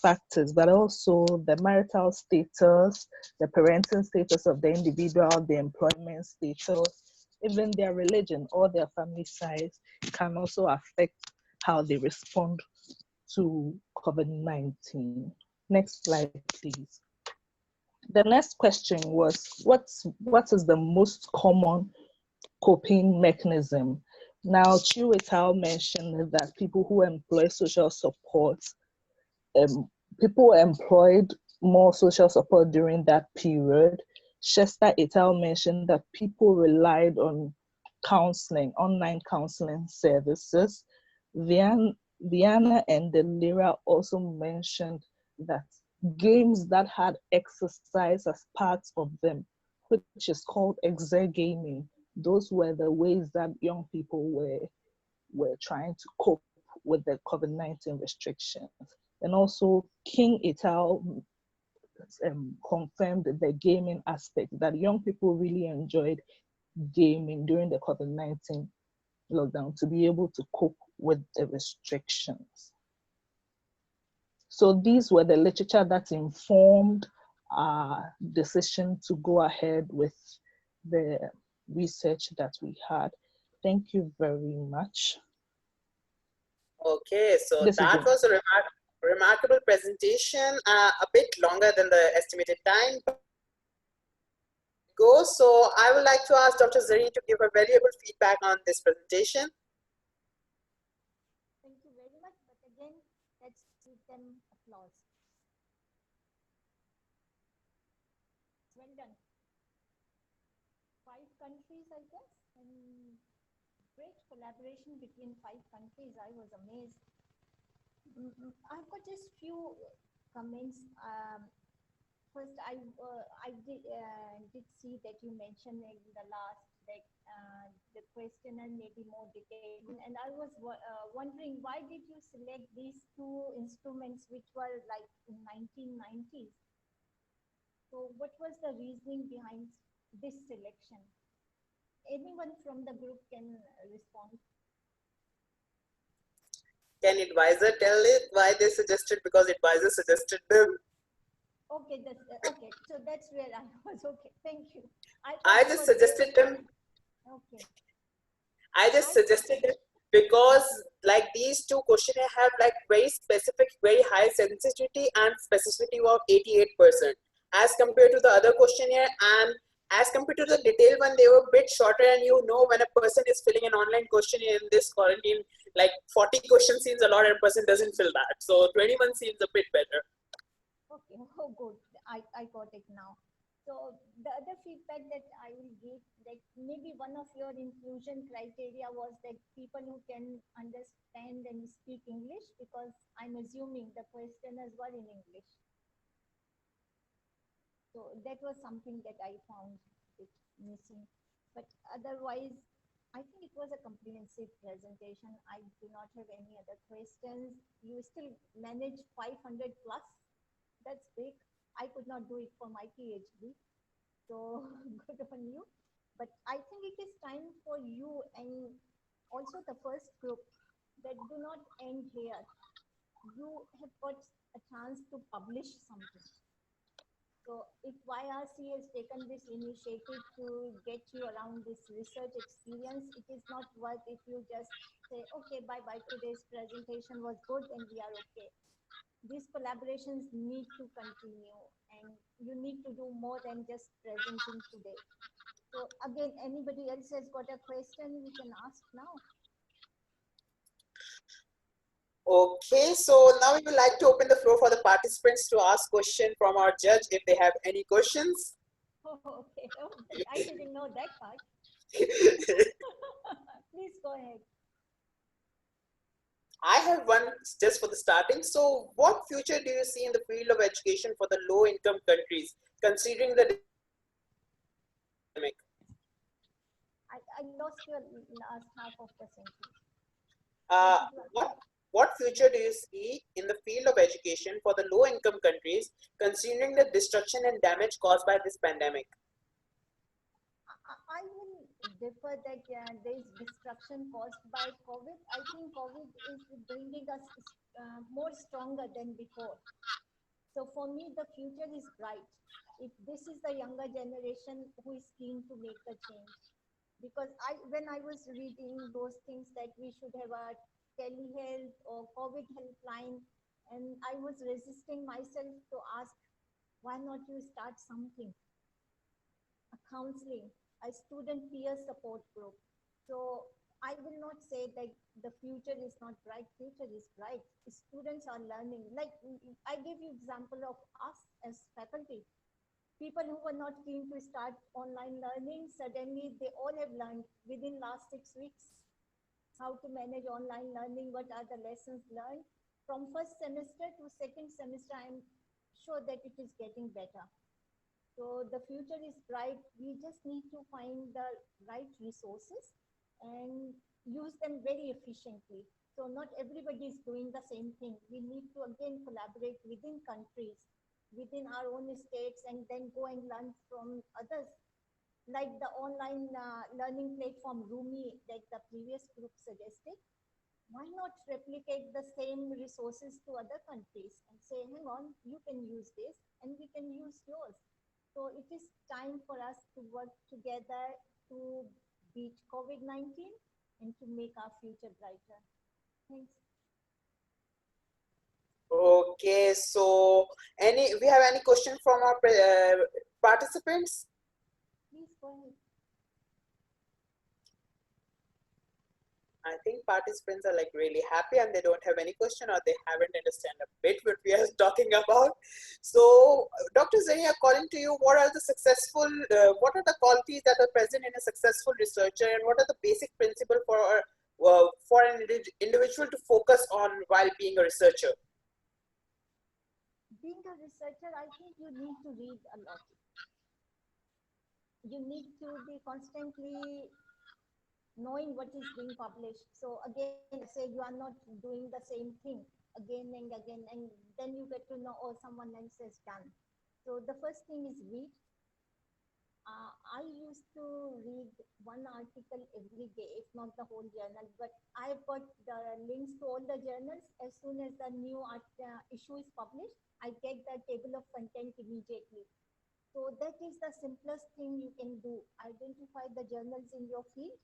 factors, but also the marital status, the parental status of the individual, the employment status, even their religion or their family size can also affect how they respond to COVID-19. Next slide, please. The next question was, what is the most common coping mechanism? Now, Chiu et al. Mentioned that people who employ social support, people employed more social support during that period. Shesta et al. Mentioned that people relied on counseling, online counseling services. Viana and Delira also mentioned that games that had exercise as part of them, which is called exergaming, those were the ways that young people were trying to cope with the COVID-19 restrictions. And also King et al. Confirmed the gaming aspect, that young people really enjoyed gaming during the COVID-19 lockdown to be able to cope with the restrictions. So these were the literature that informed our decision to go ahead with the research that we had. Thank you very much. Okay, so that was a remarkable presentation, a bit longer than the estimated time. So I would like to ask Dr. Zarrin to give her valuable feedback on this presentation. Thank you very much, but again, let's give them applause. Well done. 5 countries, I guess, and great collaboration between 5 countries. I was amazed. I've got just few comments. First, I did see that you mentioned in the last that the questionnaire may be more detailed, and I was wondering, why did you select these 2 instruments which were like in 1990s? So what was the reasoning behind this selection? Anyone from the group can respond. Can advisor tell it why they suggested? Because advisor suggested them. Okay, okay. So that's where I was. Okay, thank you. I just suggested them. Okay. I just suggested it because like these 2 questionnaires have like very specific, very high sensitivity and specificity of 88% as compared to the other questionnaire, and as compared to the detailed one, they were a bit shorter. And you know, when a person is filling an online questionnaire in this quarantine, like 40 questions seems a lot and a person doesn't fill that. So 21 seems a bit better. Okay, oh good, I got it now. So the other feedback that I will give, that maybe one of your inclusion criteria was that people who can understand and speak English, because I'm assuming the questionnaires were in English. So that was something that I found missing. But otherwise, I think it was a comprehensive presentation. I do not have any other questions. You still managed 500 plus. That's big. I could not do it for my PhD. So good on you. But I think it is time for you and also the first group that do not end here. You have got a chance to publish something. So if YRC has taken this initiative to get you around this research experience, it is not worth if you just say, okay, bye-bye, today's presentation was good and we are okay. These collaborations need to continue and you need to do more than just presenting today. So again, anybody else has got a question, we can ask now. Okay, so now we would like to open the floor for the participants to ask questions from our judge if they have any questions. Oh, okay, oh, I didn't know that part. Please go ahead. I have one just for the starting. So what future do you see in the field of education for the low-income countries, considering the pandemic? I lost your last half of the sentence. What future do you see in the field of education for the low-income countries, considering the destruction and damage caused by this pandemic? I will differ that there is destruction caused by COVID. I think COVID is bringing us more stronger than before. So for me, the future is bright. If this is the younger generation who is keen to make the change. Because when I was reading those things that we should have a telehealth or COVID helpline, and I was resisting myself to ask, why not you start something? A counseling, a student peer support group. So I will not say that the future is not bright, future is bright. Students are learning. Like I give you example of us as faculty. People who were not keen to start online learning, suddenly they all have learned within last 6 weeks how to manage online learning, what are the lessons learned. From first semester to second semester, I'm sure that it is getting better. So the future is bright. We just need to find the right resources and use them very efficiently. So not everybody is doing the same thing. We need to again collaborate within countries, within our own states, and then go and learn from others. Like the online learning platform Rumi that the previous group suggested, why not replicate the same resources to other countries and say, hang on, you can use this and we can use yours. So it is time for us to work together to beat COVID-19 and to make our future brighter. Thanks. Okay, so we have any question from our participants? Please go ahead. I think participants are like really happy and they don't have any question or they haven't understand a bit what we are talking about. So Dr. Zarrin, according to you, what are the qualities that are present in a successful researcher and what are the basic principles for an individual to focus on while being a researcher? Being a researcher, I think you need to read a lot. You need to be constantly knowing what is being published. So again, say you are not doing the same thing again and again, and then you get to know, oh, someone else has done. So the first thing is read. I used to read one article every day, if not the whole journal, but I've got the links to all the journals. As soon as the new issue is published, I get the table of content immediately. So that is the simplest thing you can do. Identify the journals in your field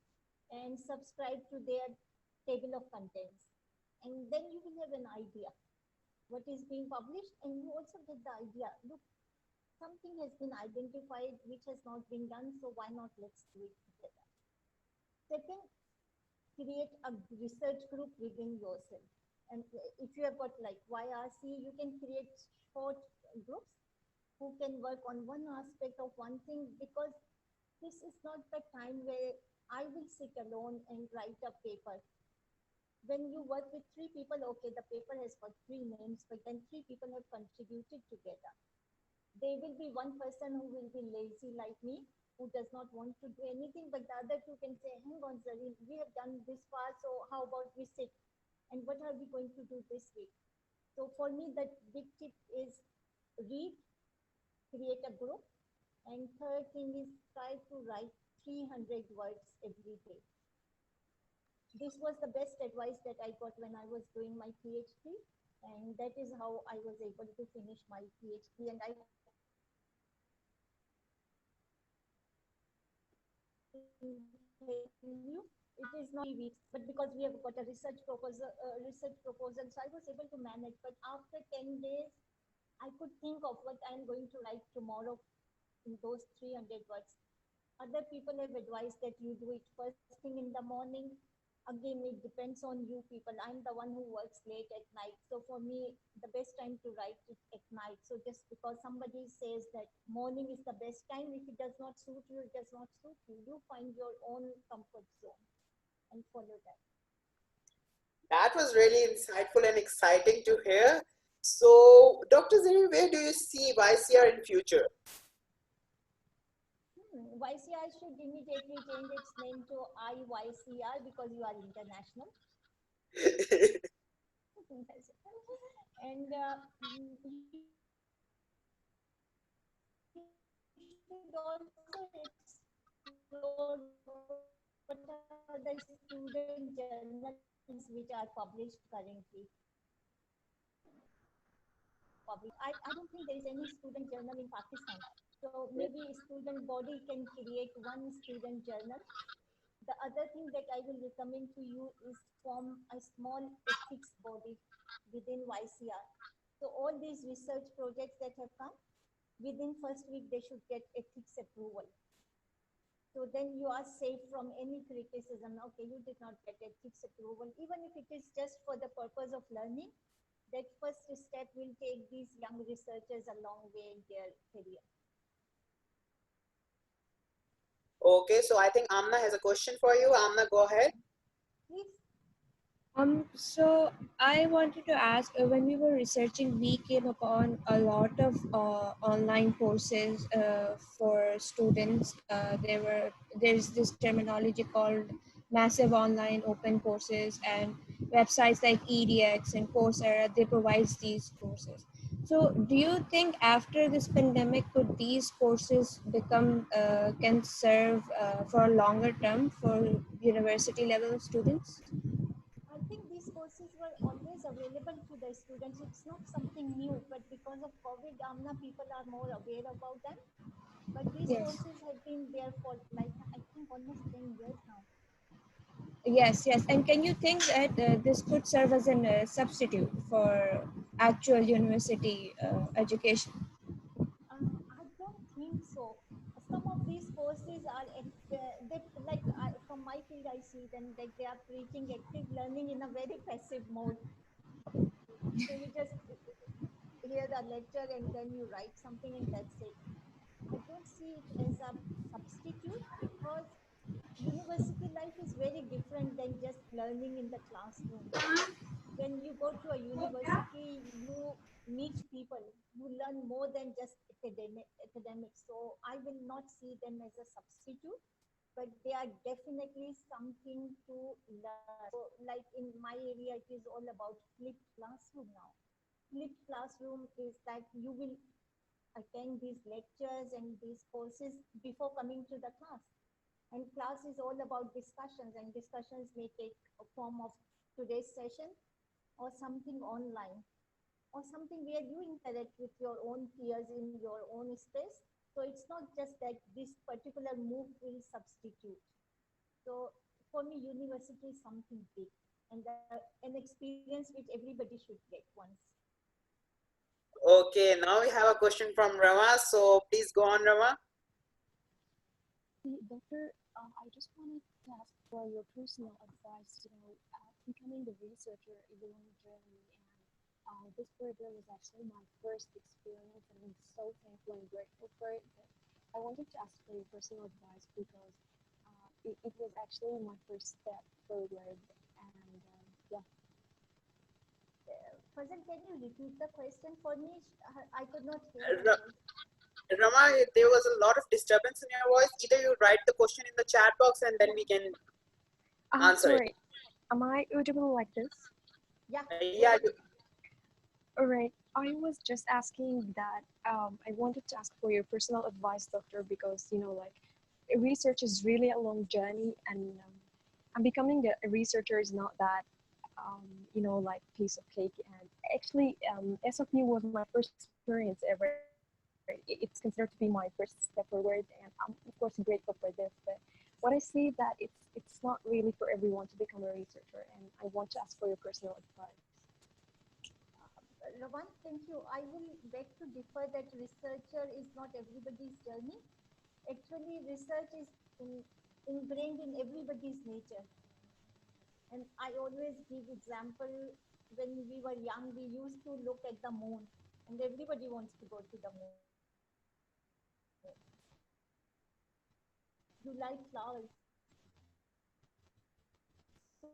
and subscribe to their table of contents. And then you will have an idea what is being published, and you also get the idea, look, something has been identified which has not been done, so why not let's do it together. Second, create a research group within yourself. And if you have got like YRC, you can create short groups who can work on one aspect of one thing, because this is not the time where I will sit alone and write a paper. When you work with 3 people, okay, the paper has got 3 names, but then 3 people have contributed together. There will be one person who will be lazy like me, who does not want to do anything, but the other 2 can say, hang on, Zarrin, we have done this far, so how about we sit? And what are we going to do this week? So for me, the big tip is read, create a group, and third thing is try to write 300 words every day. This was the best advice that I got when I was doing my PhD, and that is how I was able to finish my PhD. And I you, it is not 3 weeks, but because we have got a research proposal, so I was able to manage. But after 10 days, I could think of what I'm going to write tomorrow in those 300 words. Other people have advised that you do it first thing in the morning. Again, it depends on you people. I'm the one who works late at night. So for me, the best time to write it at night. So just because somebody says that morning is the best time, if it does not suit you, it does not suit you. You find your own comfort zone and follow that. That was really insightful and exciting to hear. So, Dr. Zarrin, where do you see YCR in future? YCR should immediately change its name to IYCR because you are international. And you should also explore what are the student journals which are published currently. I don't think there is any student journal in Pakistan. So maybe a student body can create one student journal. The other thing that I will recommend to you is form a small ethics body within YCR. So all these research projects that have come, within first week they should get ethics approval. So then you are safe from any criticism. Okay, you did not get ethics approval, even if it is just for the purpose of learning. That first step will take these young researchers a long way in their career. Okay, so I think Amna has a question for you. Amna, go ahead. Please. So I wanted to ask, when we were researching, we came upon a lot of online courses for students. There's this terminology called massive online open courses, and websites like edX and Coursera, they provide these courses. So do you think after this pandemic, could these courses become, can serve for a longer term for university level students? I think these courses were always available to the students. It's not something new, but because of COVID, people are more aware about them. But these courses have been there for like, I think almost 10 years now. Yes. And can you think that this could serve as a substitute for actual university education? I don't think so. Some of these courses are, from my field, I see them like they are preaching active learning in a very passive mode. So you just hear the lecture and then you write something and that's it. I don't see it as a substitute because university life is very different than just learning in the classroom. When you go to a university, you meet people, you learn more than just academics. So I will not see them as a substitute, but they are definitely something to learn. So like in my area, it is all about flipped classroom now. Flipped classroom is that you will attend these lectures and these courses before coming to the class. And class is all about discussions, and discussions may take a form of today's session or something online or something where you interact with your own peers in your own space. So it's not just that this particular move will substitute. So for me, university is something big and an experience which everybody should get once. Okay, now we have a question from Rama. So please go on, Rama. Doctor, I just wanted to ask for your personal advice. Becoming the researcher is a long journey, and this program was actually my first experience, and I'm so thankful and grateful for it. But I wanted to ask for your personal advice because it was actually my first step forward, and yeah. Fazal, can you repeat the question for me? I could not hear Rama, there was a lot of disturbance in your voice. Either you write the question in the chat box and then we can answer it. Am I audible like this? Yeah. Yeah. All right. I was just asking that I wanted to ask for your personal advice, doctor, because research is really a long journey, and becoming a researcher is not that, like piece of cake. And actually, SFU was my first experience ever. It's considered to be my first step forward, and I'm of course grateful for this. But what I see that it's not really for everyone to become a researcher, and I want to ask for your personal advice. Ravan, thank you. I will beg to differ that researcher is not everybody's journey. Actually, research is ingrained in everybody's nature. And I always give example, when we were young, we used to look at the moon, and everybody wants to go to the moon. You like flowers. So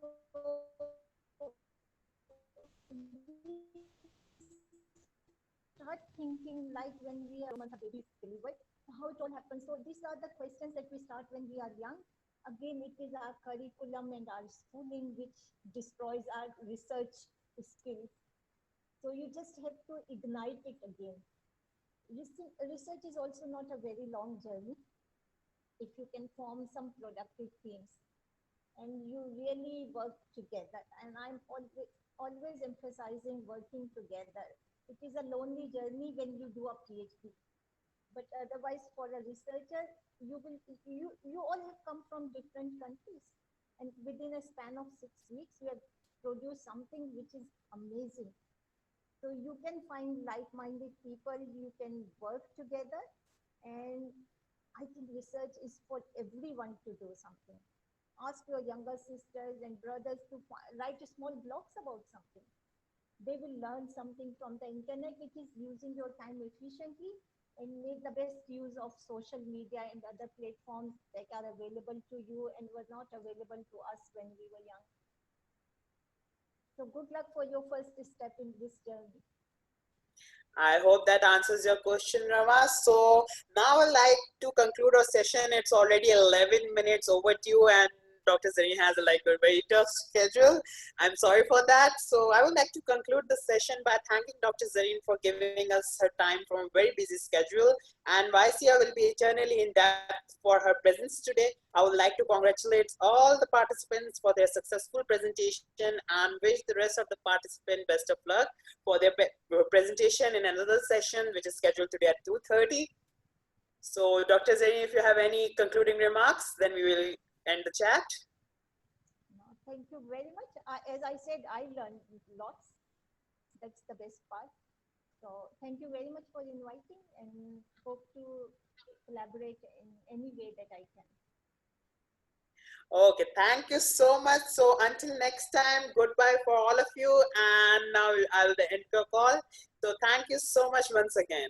start thinking like when we are babies, right? How it all happens. So these are the questions that we start when we are young. Again, it is our curriculum and our schooling which destroys our research skills. So you just have to ignite it again. Research is also not a very long journey. If you can form some productive teams and you really work together, and I'm always emphasizing working together. It is a lonely journey when you do a PhD. But otherwise, for a researcher, you all have come from different countries, and within a span of 6 weeks, you have produced something which is amazing. So you can find like-minded people, you can work together, and I think research is for everyone to do something. Ask your younger sisters and brothers to write small blogs about something. They will learn something from the internet, which is using your time efficiently, and make the best use of social media and other platforms that are available to you and were not available to us when we were young. So good luck for your first step in this journey. I hope that answers your question, Rava. So now I'd like to conclude our session. It's already 11 minutes overdue, and Dr. Zarrin has a very tough schedule. I'm sorry for that. So I would like to conclude the session by thanking Dr. Zarrin for giving us her time from a very busy schedule. And YCR will be eternally indebted for her presence today. I would like to congratulate all the participants for their successful presentation and wish the rest of the participants best of luck for their presentation in another session, which is scheduled today at 2:30. So Dr. Zarrin, if you have any concluding remarks, then we will end the chat. Thank you very much. As I said, I learned lots. That's the best part. So thank you very much for inviting, and hope to collaborate in any way that I can. Okay, thank you so much. So until next time, goodbye for all of you. And now I'll end the call. So thank you so much once again.